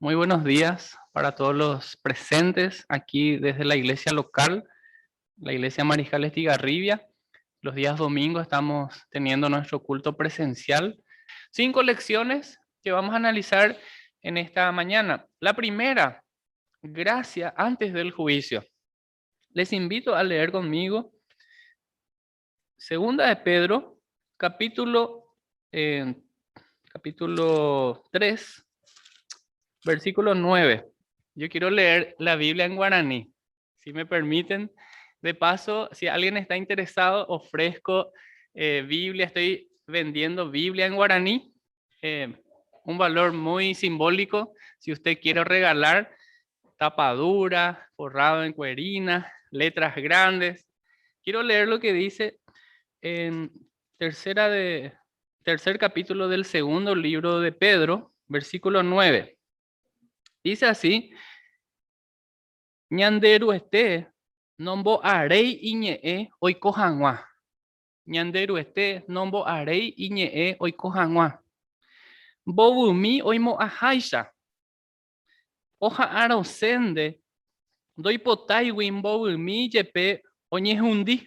Muy buenos días para todos los presentes aquí desde la iglesia local, la iglesia Mariscal Estigarribia. Los días domingos estamos teniendo nuestro culto presencial. 5 lecciones que vamos a analizar en esta mañana. La primera, gracia antes del juicio. Les invito a leer conmigo Segunda de Pedro, capítulo, eh, capítulo 3, versículo 9. Yo quiero leer la Biblia en guaraní, si me permiten. De paso, si alguien está interesado, ofrezco Biblia, estoy vendiendo Biblia en guaraní, eh, un valor muy simbólico. Si usted quiere regalar, tapadura, forrado en cuerina, letras grandes. Quiero leer lo que dice en tercer capítulo del segundo libro de Pedro, versículo 9. Dice así: Ñanderu nombo arei iñe'e oikohag̃ua. Ñanderu nombo arei iñe'e oikohag̃ua. Mbovymi oimo'ãháicha. Oha'ãrõsende ndoipotáigui mbovymi jepe oñehundi.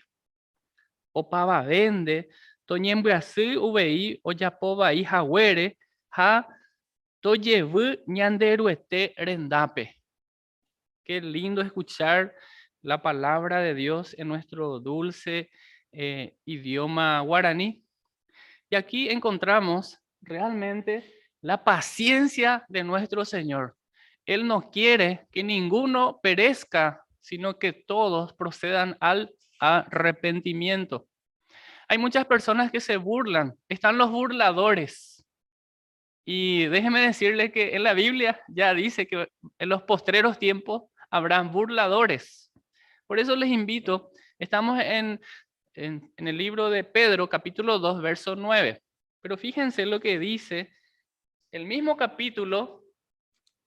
Opavavénde toñembyasy uvei ojapo vaihaguére ha tojevy ñanderuete rendápe. Qué lindo escuchar la palabra de Dios en nuestro dulce idioma guaraní. Y aquí encontramos realmente la paciencia de nuestro Señor. Él no quiere que ninguno perezca, sino que todos procedan al arrepentimiento. Hay muchas personas que se burlan, están los burladores. Y déjeme decirle que en la Biblia ya dice que en los postreros tiempos habrán burladores. Por eso les invito, estamos en el libro de Pedro, capítulo 2, verso 9. Pero fíjense lo que dice el mismo capítulo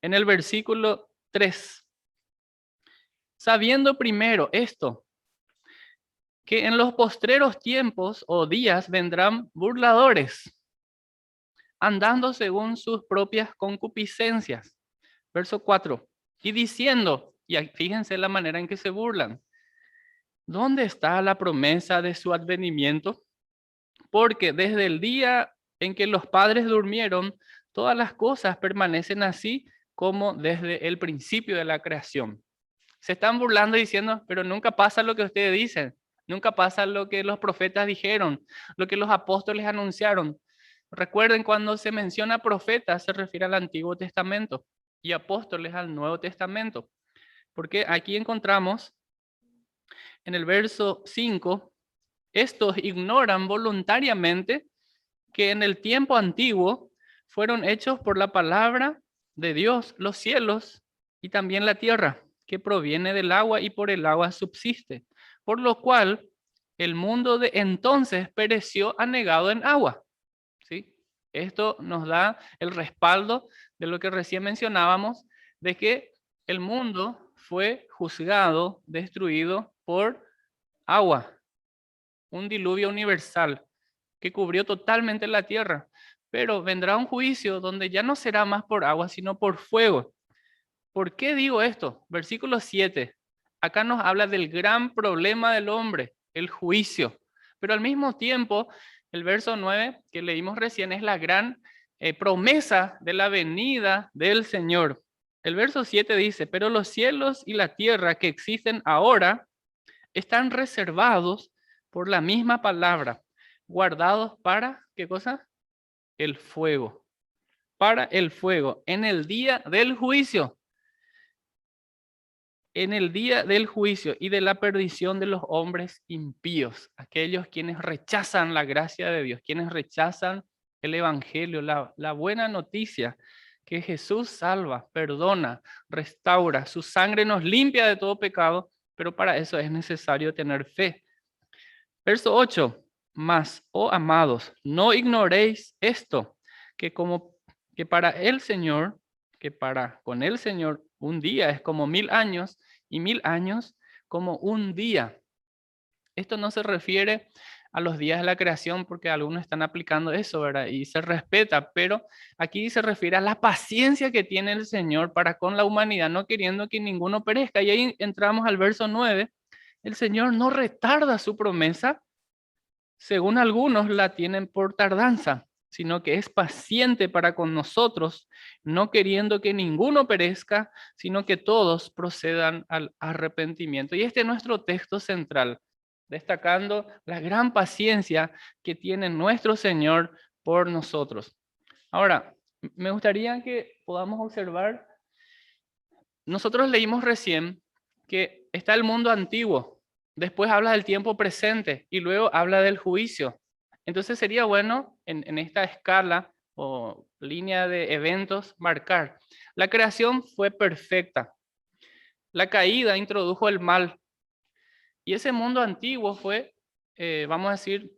en el versículo 3. Sabiendo primero esto, que en los postreros tiempos o días vendrán burladores, andando según sus propias concupiscencias. Verso 4. Y diciendo, y fíjense la manera en que se burlan: ¿dónde está la promesa de su advenimiento? Porque desde el día en que los padres durmieron, todas las cosas permanecen así como desde el principio de la creación. Se están burlando diciendo, pero nunca pasa lo que ustedes dicen, nunca pasa lo que los profetas dijeron, lo que los apóstoles anunciaron. Recuerden, cuando se menciona profetas se refiere al Antiguo Testamento y apóstoles al Nuevo Testamento. Porque aquí encontramos en el verso 5, estos ignoran voluntariamente que en el tiempo antiguo fueron hechos por la palabra de Dios los cielos y también la tierra, que proviene del agua y por el agua subsiste, por lo cual el mundo de entonces pereció anegado en agua. ¿Sí? Esto nos da el respaldo de lo que recién mencionábamos, de que el mundo fue juzgado, destruido por agua, un diluvio universal que cubrió totalmente la tierra. Pero vendrá un juicio donde ya no será más por agua, sino por fuego. ¿Por qué digo esto? Versículo 7. Acá nos habla del gran problema del hombre, el juicio. Pero al mismo tiempo, el verso 9 que leímos recién es la gran promesa de la venida del Señor. El verso 7 dice: pero los cielos y la tierra que existen ahora están reservados por la misma palabra, guardados para, ¿qué cosa? El fuego. Para el fuego, en el día del juicio. En el día del juicio y de la perdición de los hombres impíos, aquellos quienes rechazan la gracia de Dios, quienes rechazan el evangelio, la buena noticia que Jesús salva, perdona, restaura, su sangre nos limpia de todo pecado, pero para eso es necesario tener fe. Verso 8. Mas, oh amados, no ignoréis esto, que para el Señor, que para con el Señor un día es como 1000 años y 1000 años como un día. Esto no se refiere a los días de la creación, porque algunos están aplicando eso, ¿verdad? Y se respeta, pero aquí se refiere a la paciencia que tiene el Señor para con la humanidad, no queriendo que ninguno perezca. Y ahí entramos al verso 9. El Señor no retarda su promesa, según algunos la tienen por tardanza, sino que es paciente para con nosotros, no queriendo que ninguno perezca, sino que todos procedan al arrepentimiento. Y este es nuestro texto central, destacando la gran paciencia que tiene nuestro Señor por nosotros. Ahora, me gustaría que podamos observar, nosotros leímos recién que está el mundo antiguo, después habla del tiempo presente y luego habla del juicio. Entonces sería bueno en esta escala o línea de eventos marcar. La creación fue perfecta. La caída introdujo el mal. Y ese mundo antiguo fue, vamos a decir,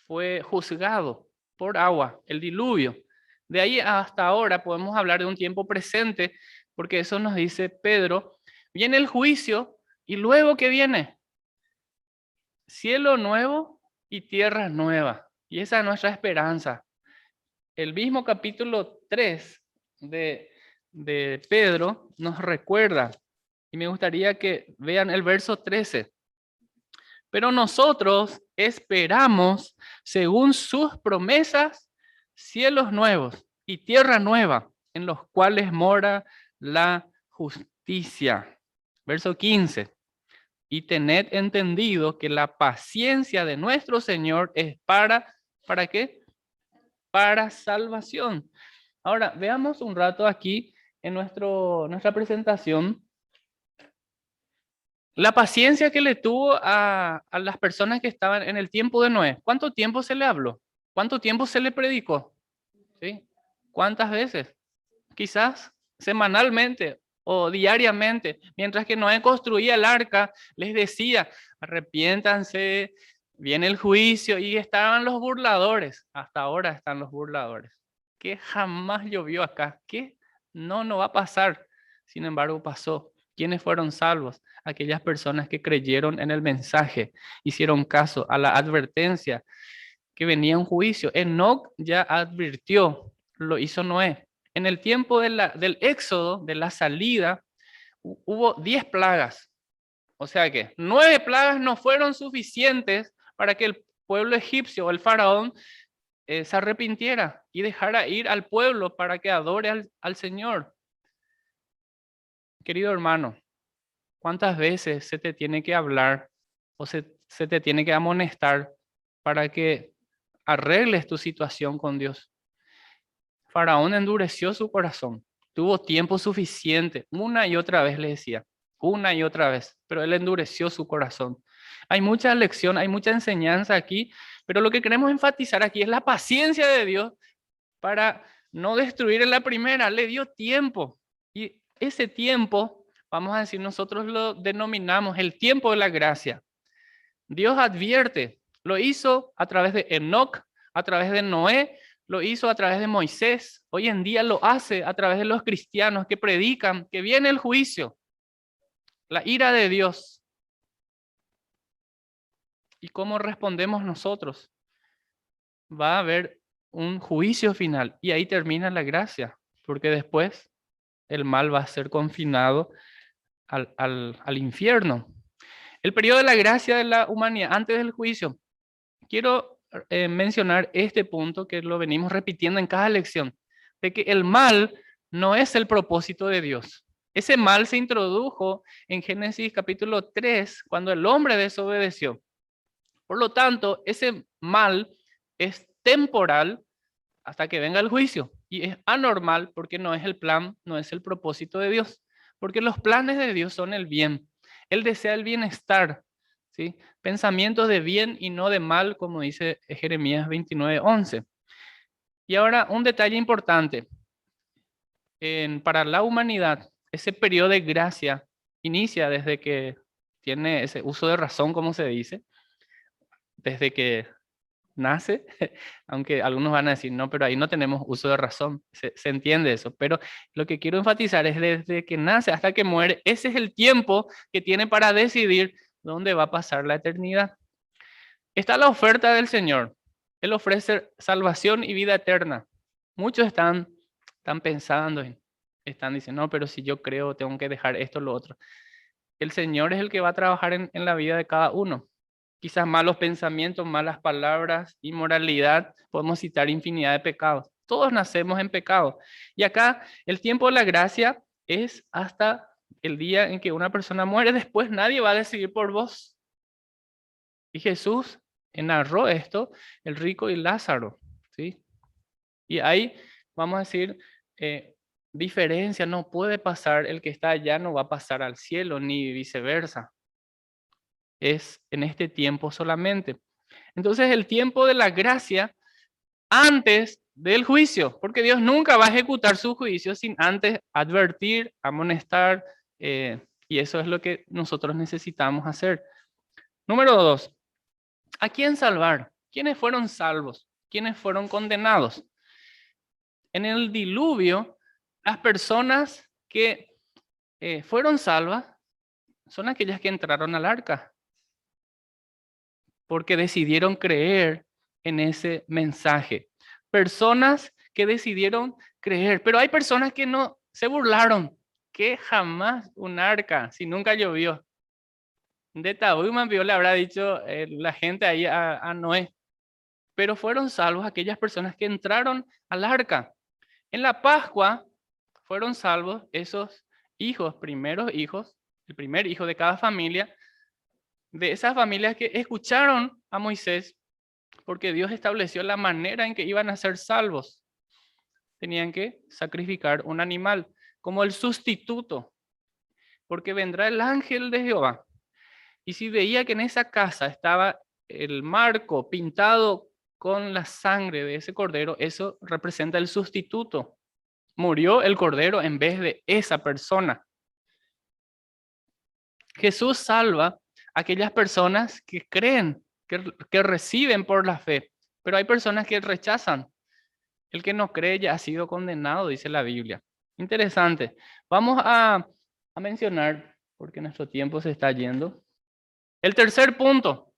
fue juzgado por agua, el diluvio. De ahí hasta ahora podemos hablar de un tiempo presente, porque eso nos dice Pedro. Viene el juicio y luego ¿qué viene? Cielo nuevo y tierra nueva. Y esa es nuestra esperanza. El mismo capítulo 3 de Pedro nos recuerda, y me gustaría que vean el verso 13. Pero nosotros esperamos, según sus promesas, cielos nuevos y tierra nueva, en los cuales mora la justicia. Verso 15. Y tened entendido que la paciencia de nuestro Señor es ¿para qué? Para salvación. Ahora, veamos un rato aquí en nuestra presentación la paciencia que le tuvo a las personas que estaban en el tiempo de Noé. ¿Cuánto tiempo se le habló? ¿Cuánto tiempo se le predicó? ¿Sí? ¿Cuántas veces? Quizás semanalmente o diariamente. Mientras que Noé construía el arca, les decía, arrepiéntanse, viene el juicio, y estaban los burladores. Hasta ahora están los burladores. Que jamás llovió acá. ¿Qué? No va a pasar. Sin embargo, pasó. ¿Quiénes fueron salvos? Aquellas personas que creyeron en el mensaje, hicieron caso a la advertencia que venía un juicio. Enoc ya advirtió, lo hizo Noé. En el tiempo del éxodo, de la salida, hubo 10 plagas. O sea que 9 plagas no fueron suficientes para que el pueblo egipcio o el faraón se arrepintiera y dejara ir al pueblo para que adore al Señor. Querido hermano, ¿cuántas veces se te tiene que hablar o se te tiene que amonestar para que arregles tu situación con Dios? Faraón endureció su corazón, tuvo tiempo suficiente, una y otra vez le decía, una y otra vez, pero él endureció su corazón. Hay mucha lección, hay mucha enseñanza aquí, pero lo que queremos enfatizar aquí es la paciencia de Dios para no destruir en la primera. Le dio tiempo, y ese tiempo, vamos a decir, nosotros lo denominamos el tiempo de la gracia. Dios advierte, lo hizo a través de Enoc, a través de Noé, lo hizo a través de Moisés. Hoy en día lo hace a través de los cristianos que predican que viene el juicio, la ira de Dios. ¿Y cómo respondemos nosotros? Va a haber un juicio final y ahí termina la gracia, porque después el mal va a ser confinado al infierno. El periodo de la gracia de la humanidad antes del juicio. Quiero mencionar este punto que lo venimos repitiendo en cada lección, de que el mal no es el propósito de Dios. Ese mal se introdujo en Génesis capítulo 3 cuando el hombre desobedeció. Por lo tanto, ese mal es temporal hasta que venga el juicio y es anormal porque no es el plan, no es el propósito de Dios, porque los planes de Dios son el bien. Él desea el bienestar, ¿sí? Pensamientos de bien y no de mal, como dice Jeremías 29:11. Y ahora un detalle importante. Para la humanidad, ese periodo de gracia inicia desde que tiene ese uso de razón, como se dice, desde que nace, aunque algunos van a decir, no, pero ahí no tenemos uso de razón, se entiende eso, pero lo que quiero enfatizar es desde que nace hasta que muere, ese es el tiempo que tiene para decidir dónde va a pasar la eternidad. Está la oferta del Señor. Él ofrece salvación y vida eterna. Muchos están pensando, están diciendo, no, pero si yo creo, tengo que dejar esto o lo otro. El Señor es el que va a trabajar en la vida de cada uno. Quizás malos pensamientos, malas palabras, inmoralidad, podemos citar infinidad de pecados. Todos nacemos en pecado. Y acá el tiempo de la gracia es hasta el día en que una persona muere. Después nadie va a decidir por vos. Y Jesús narró esto, el rico y Lázaro, ¿sí? Y ahí vamos a decir, diferencia, no puede pasar, el que está allá no va a pasar al cielo, ni viceversa. Es en este tiempo solamente. Entonces el tiempo de la gracia antes del juicio, porque Dios nunca va a ejecutar su juicio sin antes advertir, amonestar, y eso es lo que nosotros necesitamos hacer. Número 2, ¿a quién salvar? ¿Quiénes fueron salvos? ¿Quiénes fueron condenados? En el diluvio, las personas que fueron salvas son aquellas que entraron al arca, porque decidieron creer en ese mensaje. Personas que decidieron creer, pero hay personas que no se burlaron, que jamás un arca, si nunca llovió. De Tahuiman le habrá dicho la gente ahí a Noé, pero fueron salvos aquellas personas que entraron al arca. En la Pascua fueron salvos esos hijos, primeros hijos, el primer hijo de cada familia, de esas familias que escucharon a Moisés, porque Dios estableció la manera en que iban a ser salvos. Tenían que sacrificar un animal como el sustituto, porque vendrá el ángel de Jehová. Y si veía que en esa casa estaba el marco pintado con la sangre de ese cordero, eso representa el sustituto. Murió el cordero en vez de esa persona. Jesús salva a aquellas personas que creen, que reciben por la fe, pero hay personas que rechazan. El que no cree ya ha sido condenado, dice la Biblia. Interesante. Vamos a mencionar, porque nuestro tiempo se está yendo. El tercer punto,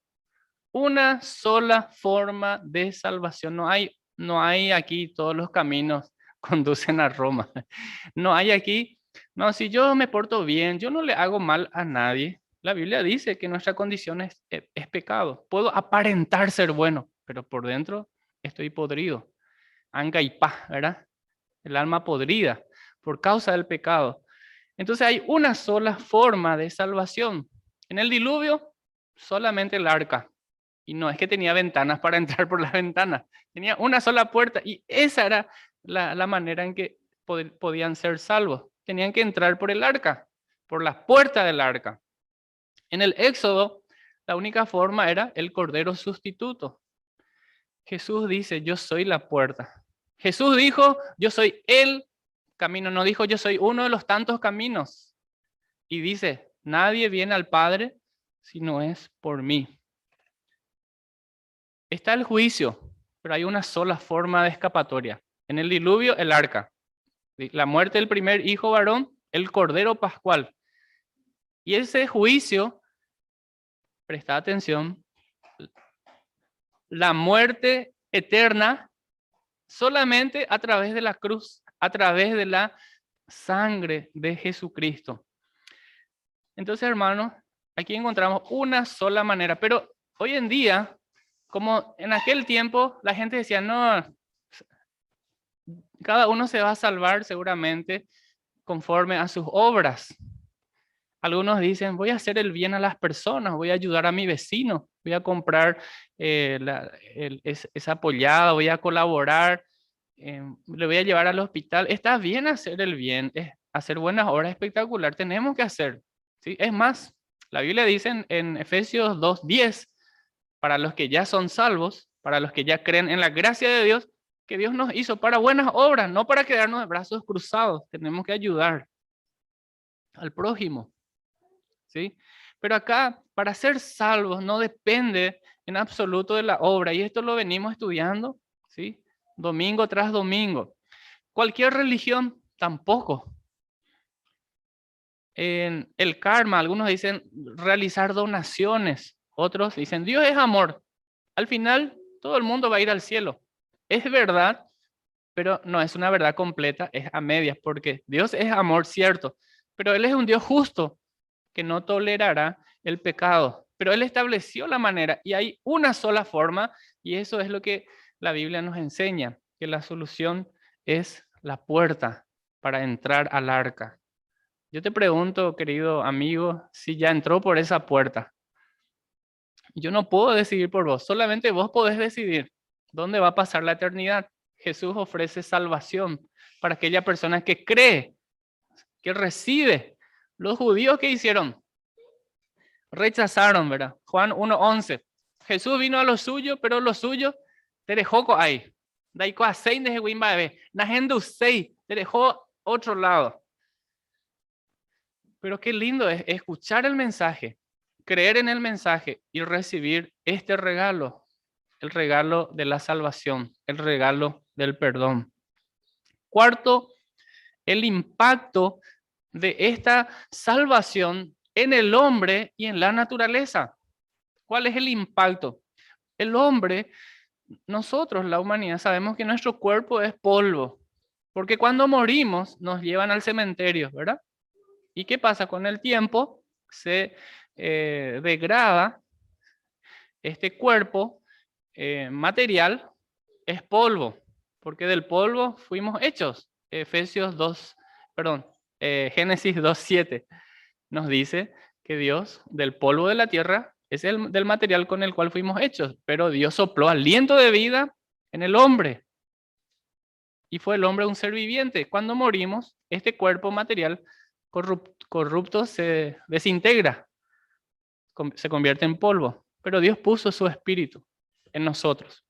una sola forma de salvación. No hay aquí todos los caminos conducen a Roma. No hay aquí, no, si yo me porto bien, yo no le hago mal a nadie. La Biblia dice que nuestra condición es pecado. Puedo aparentar ser bueno, pero por dentro estoy podrido. Anga y pa, ¿verdad? El alma podrida por causa del pecado. Entonces hay una sola forma de salvación. En el diluvio, solamente el arca. Y no es que tenía ventanas para entrar por las ventanas. Tenía una sola puerta y esa era la manera en que podían ser salvos. Tenían que entrar por el arca, por la puerta del arca. En el Éxodo, la única forma era el cordero sustituto. Jesús dice, yo soy la puerta. Jesús dijo, yo soy el camino. No dijo, yo soy uno de los tantos caminos. Y dice, nadie viene al Padre si no es por mí. Está el juicio, pero hay una sola forma de escapatoria. En el diluvio, el arca. La muerte del primer hijo varón, el cordero pascual. Y ese juicio, presta atención, la muerte eterna solamente a través de la cruz, a través de la sangre de Jesucristo. Entonces, hermanos, aquí encontramos una sola manera, pero hoy en día, como en aquel tiempo, la gente decía, no, cada uno se va a salvar seguramente conforme a sus obras. Algunos dicen, voy a hacer el bien a las personas, voy a ayudar a mi vecino, voy a comprar esa pollada, voy a colaborar, le voy a llevar al hospital. Está bien hacer el bien, hacer buenas obras espectacular, tenemos que hacer. ¿Sí? Es más, la Biblia dice en Efesios 2:10, para los que ya son salvos, para los que ya creen en la gracia de Dios, que Dios nos hizo para buenas obras, no para quedarnos de brazos cruzados. Tenemos que ayudar al prójimo. ¿Sí? Pero acá, para ser salvos, no depende en absoluto de la obra. Y esto lo venimos estudiando, ¿sí? Domingo tras domingo. Cualquier religión, tampoco. En el karma, algunos dicen realizar donaciones. Otros dicen, Dios es amor. Al final, todo el mundo va a ir al cielo. Es verdad, pero no es una verdad completa, es a medias, porque Dios es amor, cierto, pero Él es un Dios justo que no tolerará el pecado. Pero Él estableció la manera y hay una sola forma y eso es lo que la Biblia nos enseña, que la solución es la puerta para entrar al arca. Yo te pregunto, querido amigo, si ya entró por esa puerta. Yo no puedo decidir por vos, solamente vos podés decidir dónde va a pasar la eternidad. Jesús ofrece salvación para aquella persona que cree, que recibe. Los judíos, ¿qué hicieron? Rechazaron, ¿verdad? Juan 1:11. Jesús vino a lo suyo, pero lo suyo te dejó ahí. Daiko a 6 de Wimbabe. Na gente 6 te dejó otro lado. Pero qué lindo es escuchar el mensaje, creer en el mensaje y recibir este regalo, el regalo de la salvación, el regalo del perdón. Cuarto, el impacto de esta salvación en el hombre y en la naturaleza. ¿Cuál es el impacto? El hombre, nosotros, la humanidad, sabemos que nuestro cuerpo es polvo, porque cuando morimos nos llevan al cementerio, ¿verdad? ¿Y qué pasa? Con el tiempo se degrada este cuerpo material, es polvo, porque del polvo fuimos hechos. Efesios 2, perdón, Génesis 2:7 nos dice que Dios del polvo de la tierra es el del material con el cual fuimos hechos, pero Dios sopló aliento de vida en el hombre y fue el hombre un ser viviente. Cuando morimos, este cuerpo material corrupto se desintegra, se convierte en polvo, pero Dios puso su espíritu en nosotros.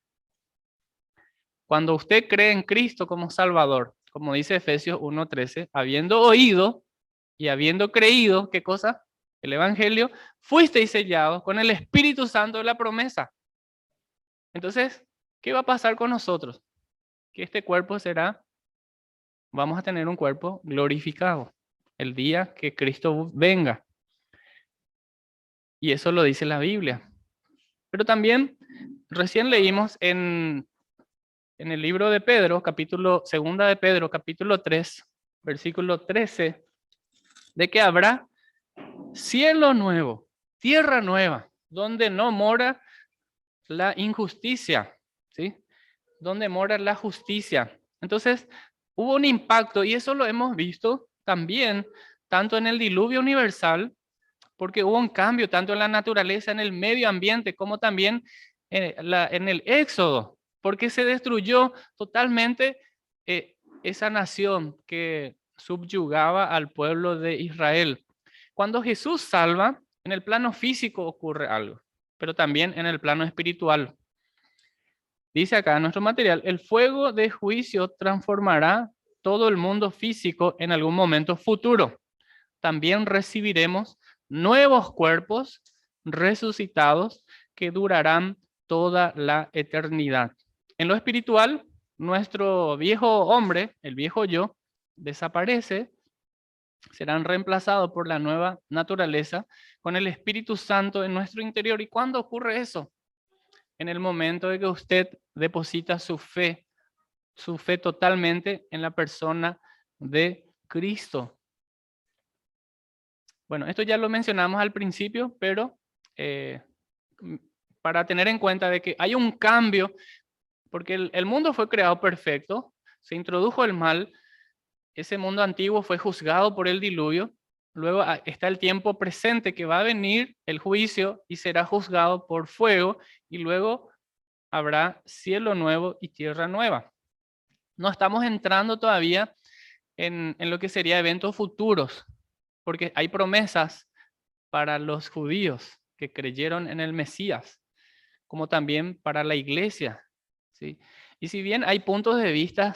Cuando usted cree en Cristo como Salvador, como dice Efesios 1:13, habiendo oído y habiendo creído, ¿qué cosa? El Evangelio, fuisteis sellados con el Espíritu Santo de la promesa. Entonces, ¿qué va a pasar con nosotros? Que este cuerpo vamos a tener un cuerpo glorificado el día que Cristo venga. Y eso lo dice la Biblia. Pero también recién leímos en el libro de Pedro, segunda de Pedro, capítulo 3, versículo 13, de que habrá cielo nuevo, tierra nueva, donde no mora la injusticia, ¿sí? Donde mora la justicia. Entonces, hubo un impacto y eso lo hemos visto también, tanto en el diluvio universal, porque hubo un cambio tanto en la naturaleza, en el medio ambiente, como también en el éxodo, porque se destruyó totalmente esa nación que subyugaba al pueblo de Israel. Cuando Jesús salva, en el plano físico ocurre algo, pero también en el plano espiritual. Dice acá en nuestro material, el fuego de juicio transformará todo el mundo físico en algún momento futuro. También recibiremos nuevos cuerpos resucitados que durarán toda la eternidad. En lo espiritual, nuestro viejo hombre, el viejo yo, desaparece, serán reemplazados por la nueva naturaleza con el Espíritu Santo en nuestro interior. ¿Y cuándo ocurre eso? En el momento de que usted deposita su fe totalmente en la persona de Cristo. Bueno, esto ya lo mencionamos al principio, pero eh, para tener en cuenta de que hay un cambio, porque el mundo fue creado perfecto, se introdujo el mal, ese mundo antiguo fue juzgado por el diluvio, luego está el tiempo presente que va a venir el juicio y será juzgado por fuego, y luego habrá cielo nuevo y tierra nueva. No estamos entrando todavía en lo que sería eventos futuros, porque hay promesas para los judíos que creyeron en el Mesías, como también para la iglesia, ¿sí? Y si bien hay puntos de vista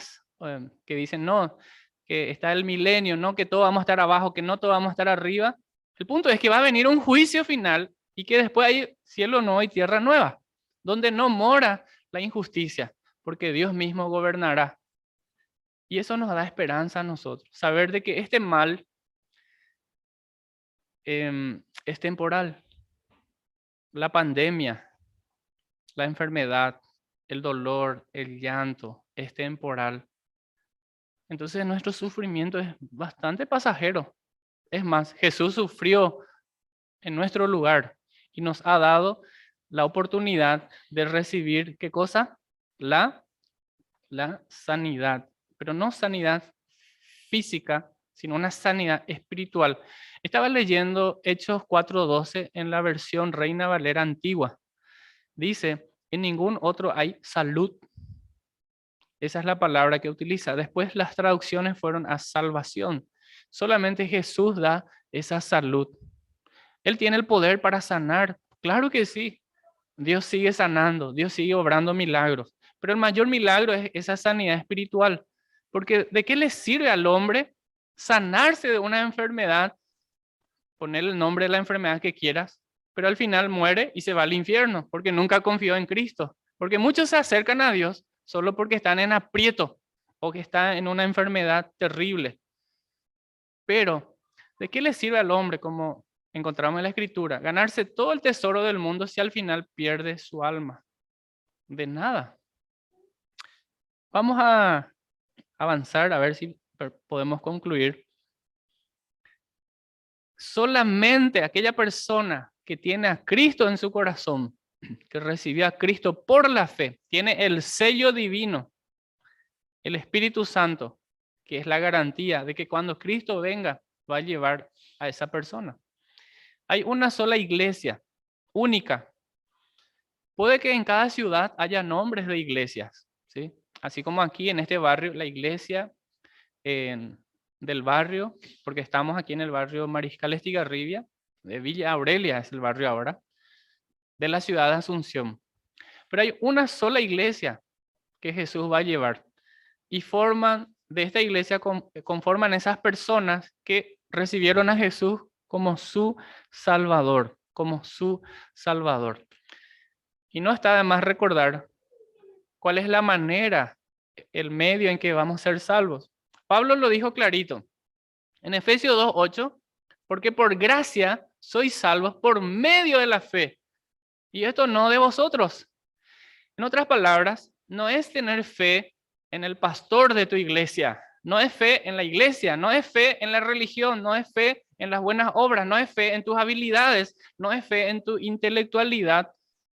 que dicen, no, que está el milenio, no, que todo vamos a estar abajo, que no todo vamos a estar arriba, el punto es que va a venir un juicio final y que después hay cielo nuevo y tierra nueva, donde no mora la injusticia, porque Dios mismo gobernará. Y eso nos da esperanza a nosotros, saber de que este mal es temporal. La pandemia, la enfermedad, el dolor, el llanto es temporal. Entonces nuestro sufrimiento es bastante pasajero. Es más, Jesús sufrió en nuestro lugar y nos ha dado la oportunidad de recibir, ¿qué cosa? La, la sanidad, pero no sanidad física, sino una sanidad espiritual. Estaba leyendo Hechos 4:12 en la versión Reina Valera antigua. Dice, en ningún otro hay salud. Esa es la palabra que utiliza. Después las traducciones fueron a salvación. Solamente Jesús da esa salud. Él tiene el poder para sanar. Claro que sí. Dios sigue sanando, Dios sigue obrando milagros. Pero el mayor milagro es esa sanidad espiritual. Porque ¿de qué le sirve al hombre sanarse de una enfermedad? Poner el nombre de la enfermedad que quieras, pero al final muere y se va al infierno porque nunca confió en Cristo. Porque muchos se acercan a Dios solo porque están en aprieto o que están en una enfermedad terrible. Pero, ¿de qué le sirve al hombre, como encontramos en la Escritura, ganarse todo el tesoro del mundo si al final pierde su alma? De nada. Vamos a avanzar a ver si podemos concluir. Solamente aquella persona que tiene a Cristo en su corazón, que recibió a Cristo por la fe, tiene el sello divino, el Espíritu Santo, que es la garantía de que cuando Cristo venga va a llevar a esa persona. Hay una sola iglesia, única. Puede que en cada ciudad haya nombres de iglesias, ¿sí? Así como aquí en este barrio, la iglesia del barrio, porque estamos aquí en el barrio Mariscal Estigarribia, de Villa Aurelia es el barrio ahora, de la ciudad de Asunción. Pero hay una sola iglesia que Jesús va a llevar y forman de esta iglesia conforman esas personas que recibieron a Jesús como su Salvador, como su Salvador. Y no está de más recordar cuál es la manera, el medio en que vamos a ser salvos. Pablo lo dijo clarito en Efesios 2:8, porque por gracia sois salvos por medio de la fe. Y esto no de vosotros. En otras palabras, no es tener fe en el pastor de tu iglesia, no es fe en la iglesia, no es fe en la religión, no es fe en las buenas obras, no es fe en tus habilidades, no es fe en tu intelectualidad,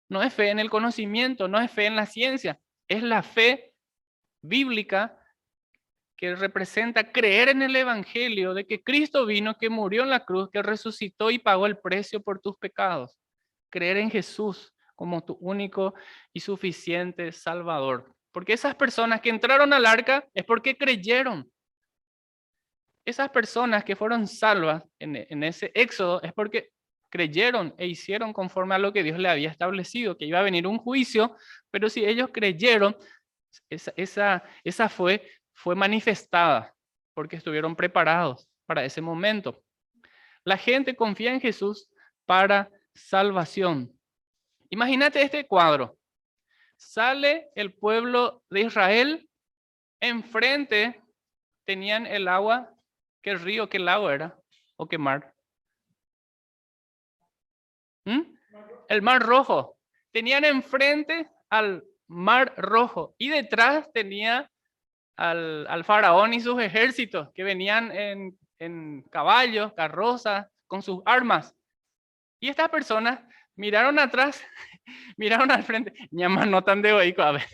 no es fe en el conocimiento, no es fe en la ciencia, es la fe bíblica que representa creer en el Evangelio de que Cristo vino, que murió en la cruz, que resucitó y pagó el precio por tus pecados. Creer en Jesús como tu único y suficiente Salvador. Porque esas personas que entraron al arca es porque creyeron. Esas personas que fueron salvas en ese éxodo es porque creyeron e hicieron conforme a lo que Dios le había establecido, que iba a venir un juicio, pero si ellos creyeron, esa fue manifestada porque estuvieron preparados para ese momento. La gente confía en Jesús para salvación. Imagínate este cuadro. Sale el pueblo de Israel, enfrente tenían el agua. ¿Qué río, qué lago era? ¿O qué mar? El Mar Rojo. Tenían enfrente al Mar Rojo y detrás tenía al faraón y sus ejércitos que venían en caballos, carrozas, con sus armas. Y estas personas miraron atrás, miraron al frente, llaman no tan de oico, a ver.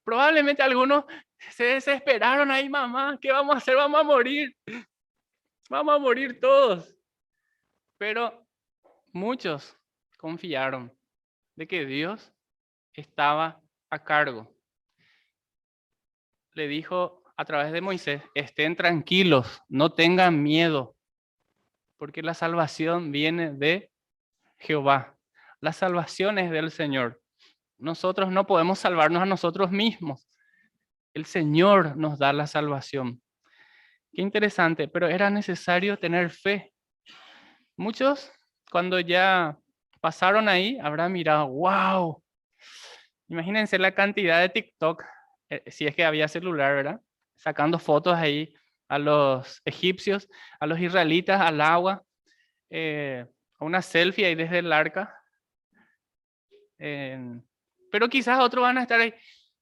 Probablemente algunos se desesperaron ahí, mamá, ¿qué vamos a hacer? Vamos a morir todos. Pero muchos confiaron de que Dios estaba a cargo. Le dijo a través de Moisés, estén tranquilos, no tengan miedo, porque la salvación viene de Jehová. La salvación es del Señor. Nosotros no podemos salvarnos a nosotros mismos. El Señor nos da la salvación. Qué interesante, pero era necesario tener fe. Muchos, cuando ya pasaron ahí, habrán mirado, wow. Imagínense la cantidad de TikTok, si es que había celular, ¿verdad? Sacando fotos ahí a los egipcios, a los israelitas, al agua, a una selfie ahí desde el arca. Pero quizás otros van a estar ahí.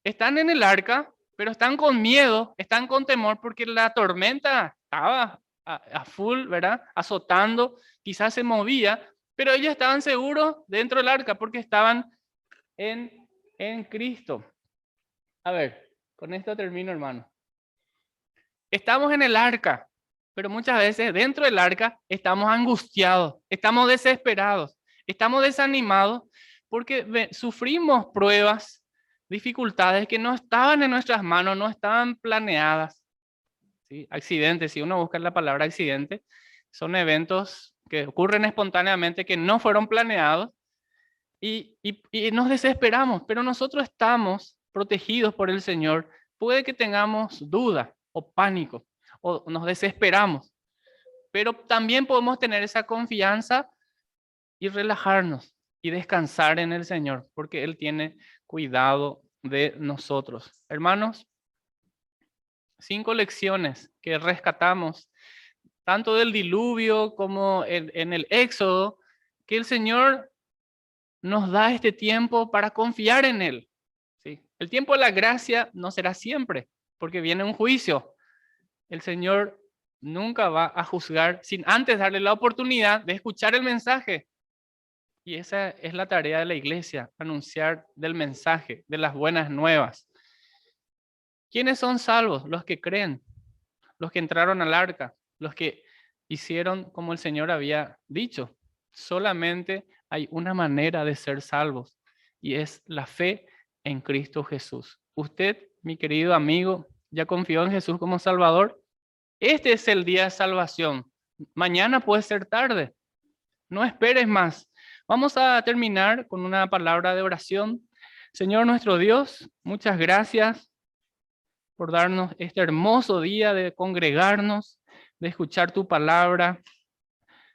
Están en el arca, pero están con miedo, están con temor porque la tormenta estaba a full, ¿verdad? Azotando, quizás se movía, pero ellos estaban seguros dentro del arca porque estaban en, en Cristo. A ver, con esto termino, hermano. Estamos en el arca, pero muchas veces dentro del arca estamos angustiados, estamos desesperados, estamos desanimados porque sufrimos pruebas, dificultades que no estaban en nuestras manos, no estaban planeadas. ¿Sí? Accidentes, si uno busca la palabra accidente, son eventos que ocurren espontáneamente, que no fueron planeados y nos desesperamos, pero nosotros estamos protegidos por el Señor. Puede que tengamos duda o pánico o nos desesperamos, pero también podemos tener esa confianza y relajarnos y descansar en el Señor, porque Él tiene cuidado de nosotros. Hermanos, 5 lecciones que rescatamos, tanto del diluvio como en el Éxodo, que el Señor nos da este tiempo para confiar en Él. ¿Sí? El tiempo de la gracia no será siempre, porque viene un juicio. El Señor nunca va a juzgar sin antes darle la oportunidad de escuchar el mensaje. Y esa es la tarea de la iglesia, anunciar del mensaje, de las buenas nuevas. ¿Quiénes son salvos? Los que creen, los que entraron al arca, los que hicieron como el Señor había dicho. Solamente hay una manera de ser salvos y es la fe en Cristo Jesús. Usted, mi querido amigo, ya confió en Jesús como Salvador. Este es el día de salvación. Mañana puede ser tarde. No esperes más. Vamos a terminar con una palabra de oración. Señor nuestro Dios, muchas gracias por darnos este hermoso día de congregarnos, de escuchar tu palabra.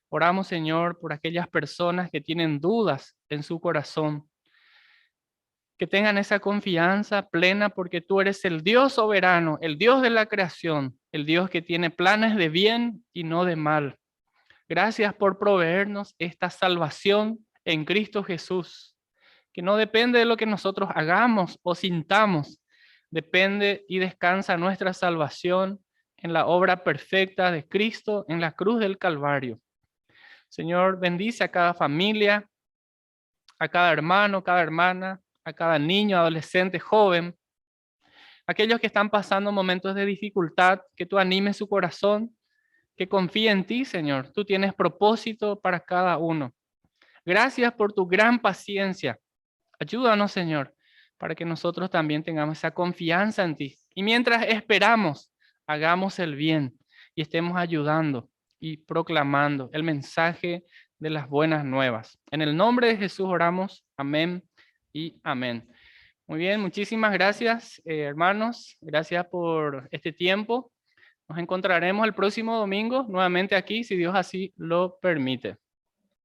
Oramos, Señor, por aquellas personas que tienen dudas en su corazón, que tengan esa confianza plena porque tú eres el Dios soberano, el Dios de la creación, el Dios que tiene planes de bien y no de mal. Gracias por proveernos esta salvación en Cristo Jesús, que no depende de lo que nosotros hagamos o sintamos, depende y descansa nuestra salvación en la obra perfecta de Cristo en la cruz del Calvario. Señor, bendice a cada familia, a cada hermano, cada hermana, a cada niño, adolescente, joven, aquellos que están pasando momentos de dificultad, que tú animes su corazón, que confíe en ti, Señor. Tú tienes propósito para cada uno. Gracias por tu gran paciencia. Ayúdanos, Señor, para que nosotros también tengamos esa confianza en ti. Y mientras esperamos, hagamos el bien y estemos ayudando y proclamando el mensaje de las buenas nuevas. En el nombre de Jesús oramos. Amén y amén. Muy bien, muchísimas gracias, hermanos. Gracias por este tiempo. Nos encontraremos el próximo domingo nuevamente aquí, si Dios así lo permite.